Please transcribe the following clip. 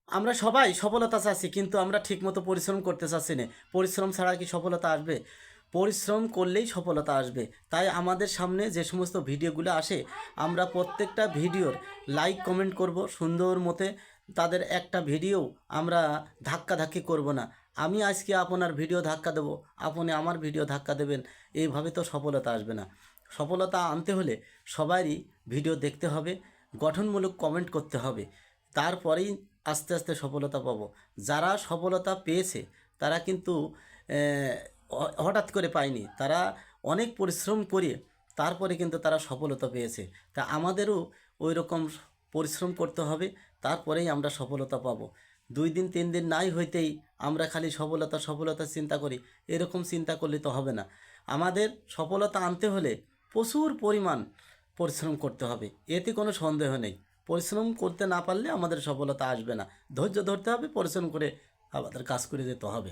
আমরা সবাই সফলতা চাচ্ছি, কিন্তু আমরা ঠিকমতো পরিশ্রম করতে চাচ্ছি না। পরিশ্রম ছাড়া কি সফলতা আসবে? পরিশ্রম করলেই সফলতা আসবে। তাই আমাদের সামনে যে সমস্ত ভিডিওগুলো আসে, আমরা প্রত্যেকটা ভিডিওর লাইক কমেন্ট করব সুন্দর মতে। তাদের একটা ভিডিও আমরা ধাক্কাধাক্কি করব না। আমি আজকে আপনার ভিডিও ধাক্কা দেবো, আপনি আমার ভিডিও ধাক্কা দেবেন। এইভাবে তো সফলতা আসবে না। সফলতা আনতে হলে সবারই ভিডিও দেখতে হবে, গঠনমূলক কমেন্ট করতে হবে, তারপরেই আস্তে আস্তে সফলতা পাবো। যারা সফলতা পেয়েছে তারা কিন্তু হঠাৎ করে পায়নি, তারা অনেক পরিশ্রম করে তারপরে কিন্তু তারা সফলতা পেয়েছে। তা আমাদেরও ওই রকম পরিশ্রম করতে হবে, তারপরেই আমরা সফলতা পাবো। 2 দিন 3 দিন নাই হইতেই আমরা খালি সফলতা সফলতা চিন্তা করি, এরকম চিন্তা করলে তো হবে না। আমাদের সফলতা আনতে হলে প্রচুর পরিমাণ পরিশ্রম করতে হবে, এতে কোনো সন্দেহ নেই। পরিশ্রম করতে না পারলে আমাদের সফলতা আসবে না। ধৈর্য ধরতে হবে, পরিশ্রম করে আমাদের কাজ করে যেতে হবে।